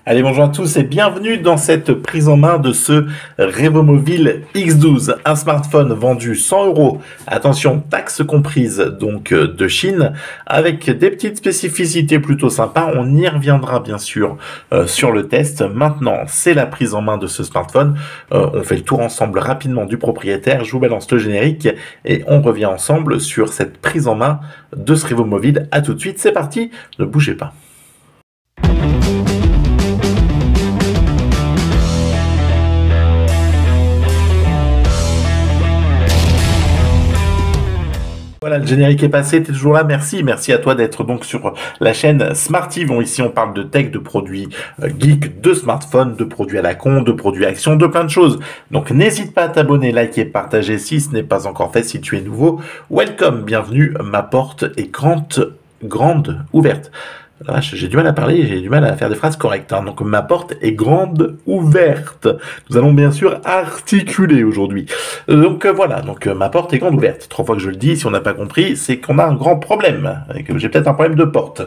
Allez, bonjour à tous et bienvenue dans cette prise en main de ce Revomovil X12, un smartphone vendu 100 euros, attention, taxes comprises, donc de Chine, avec des petites spécificités plutôt sympas. On y reviendra bien sûr sur le test. Maintenant, c'est la prise en main de ce smartphone. On fait le tour ensemble rapidement du propriétaire. Je vous balance le générique et on revient ensemble sur cette prise en main de ce Revomovil. À tout de suite, c'est parti, ne bougez pas. Voilà, le générique est passé, t'es toujours là, merci à toi d'être donc sur la chaîne Smarty. Bon, ici on parle de tech, de produits geeks, de smartphones, de produits à la con, de produits action, de plein de choses. Donc n'hésite pas à t'abonner, liker, partager si ce n'est pas encore fait, si tu es nouveau. Welcome, bienvenue, ma porte est grande ouverte. J'ai du mal à parler, j'ai du mal à faire des phrases correctes. Donc ma porte est grande ouverte. Nous allons bien sûr articuler aujourd'hui. Voilà, ma porte est grande ouverte. 3 fois que je le dis, si on n'a pas compris, c'est qu'on a un grand problème. Et que j'ai peut-être un problème de porte.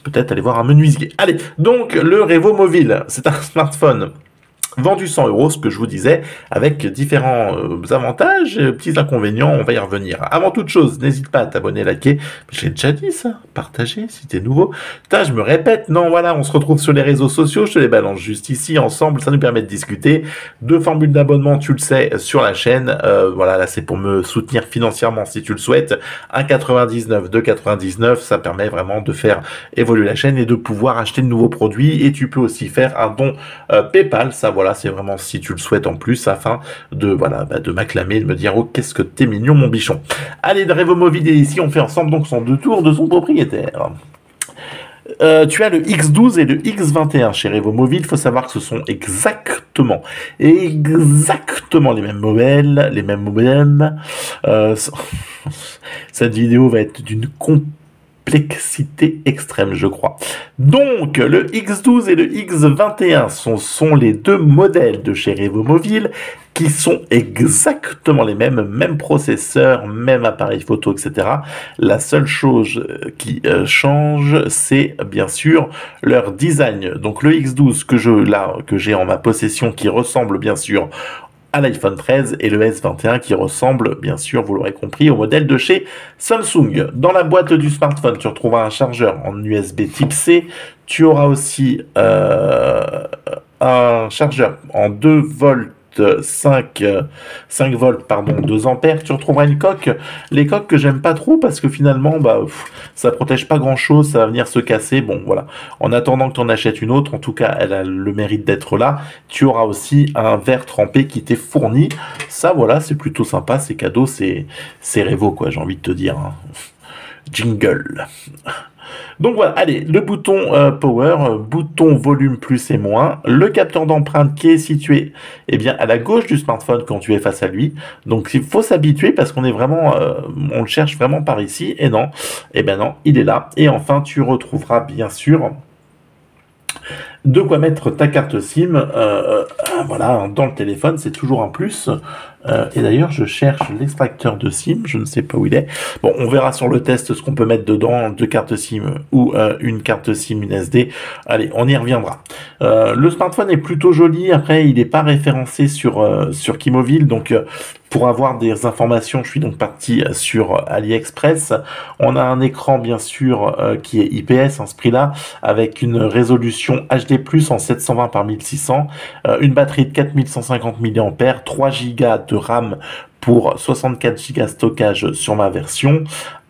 Peut-être aller voir un menuisier. Allez, donc le Revomovil, c'est un smartphone vendu 100 euros, ce que je vous disais, avec différents avantages et petits inconvénients, on va y revenir. Avant toute chose, n'hésite pas à t'abonner, liker, je l'ai déjà dit ça, partager si t'es nouveau. Putain, je me répète, non, voilà, on se retrouve sur les réseaux sociaux, je te les balance juste ici, ensemble, ça nous permet de discuter. 2 formules d'abonnement, tu le sais, sur la chaîne, voilà, là c'est pour me soutenir financièrement si tu le souhaites. 1,99, 2,99, ça permet vraiment de faire évoluer la chaîne et de pouvoir acheter de nouveaux produits, et tu peux aussi faire un don PayPal, ça voilà, c'est vraiment si tu le souhaites en plus, afin de de m'acclamer, de me dire oh qu'est-ce que t'es mignon mon bichon. Allez, de Revomovil ici, on fait ensemble donc son 2 tours de son propriétaire. Tu as le X12 et le X21 chez Revomovil. Il faut savoir que ce sont exactement les mêmes modèles, cette vidéo va être d'une complexité extrême, je crois. Donc, le X12 et le X21 sont les 2 modèles de chez Revomovil qui sont exactement les mêmes processeurs, même appareil photo, etc. La seule chose qui change, c'est bien sûr leur design. Donc, le X12 que j'ai en ma possession, qui ressemble bien sûr à l'iPhone 13 et le S21 qui ressemble, bien sûr, vous l'aurez compris, au modèle de chez Samsung. Dans la boîte du smartphone, tu retrouveras un chargeur en USB type C. Tu auras aussi un chargeur en 2 volts. 5 volts, pardon, 2 ampères. Tu retrouveras une coque. Les coques que j'aime pas trop parce que finalement, ça protège pas grand chose, ça va venir se casser. Bon, voilà. En attendant que tu en achètes une autre, en tout cas, elle a le mérite d'être là. Tu auras aussi un verre trempé qui t'est fourni. Ça, voilà, c'est plutôt sympa, c'est cadeau, c'est Revo, quoi, j'ai envie de te dire. Jingle. Donc voilà, allez, le bouton Power, bouton volume plus et moins, le capteur d'empreinte qui est situé à la gauche du smartphone quand tu es face à lui. Donc il faut s'habituer parce qu'on est vraiment, on le cherche vraiment par ici, et non, non, il est là. Et enfin, tu retrouveras bien sûr de quoi mettre ta carte SIM, voilà, dans le téléphone, c'est toujours un plus. Et d'ailleurs, je cherche l'extracteur de SIM, je ne sais pas où il est. Bon, on verra sur le test ce qu'on peut mettre dedans, 2 cartes SIM ou une carte SIM, une SD. Allez, on y reviendra. Le smartphone est plutôt joli, après il n'est pas référencé sur Kimovil, donc pour avoir des informations, je suis donc parti sur AliExpress. On a un écran bien sûr qui est IPS à ce prix-là, avec une résolution HD+, en 720 par 1600, une batterie de 4150 mAh, 3 Go de RAM pour 64 Go de stockage sur ma version,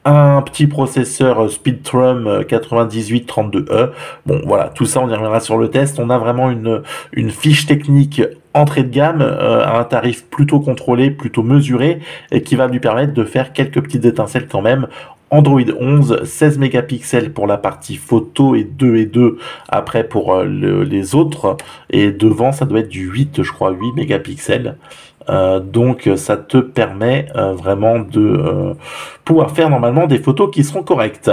un petit processeur Speedtrum 9832E. Bon, voilà, tout ça, on y reviendra sur le test. On a vraiment une fiche technique entrée de gamme à un tarif plutôt contrôlé, plutôt mesuré, et qui va lui permettre de faire quelques petites étincelles quand même. Android 11, 16 mégapixels pour la partie photo et 2 après pour les autres. Et devant, ça doit être du 8, je crois, 8 mégapixels. Donc ça te permet vraiment de pouvoir faire normalement des photos qui seront correctes.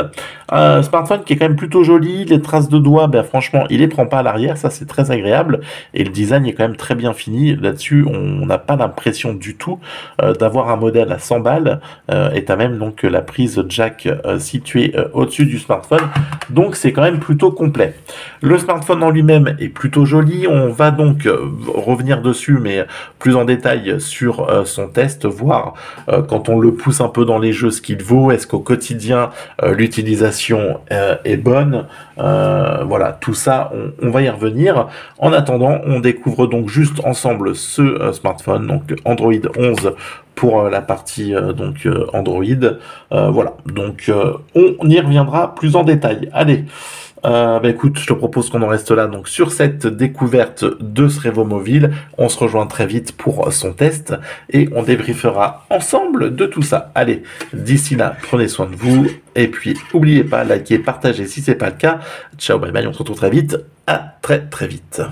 Smartphone qui est quand même plutôt joli, les traces de doigts, franchement il les prend pas à l'arrière, ça c'est très agréable, et le design est quand même très bien fini. Là-dessus on n'a pas l'impression du tout d'avoir un modèle à 100 balles, et t'as même donc la prise jack plaque située au-dessus du smartphone. Donc c'est quand même plutôt complet. Le smartphone en lui-même est plutôt joli. On va donc revenir dessus, mais plus en détail sur son test, voir quand on le pousse un peu dans les jeux ce qu'il vaut. Est-ce qu'au quotidien l'utilisation est bonne? Voilà, tout ça, on va y revenir. En attendant, on découvre donc juste ensemble ce smartphone, donc Android 11 pour la partie Android. Voilà, donc on y reviendra plus en détail. Allez, écoute, je te propose qu'on en reste là donc sur cette découverte de ce Revomobile. On se rejoint très vite pour son test et on débriefera ensemble de tout ça. Allez, d'ici là, prenez soin de vous et puis n'oubliez pas, likez, partagez si c'est pas le cas. Ciao, bye bye, on se retrouve très vite. À très très vite.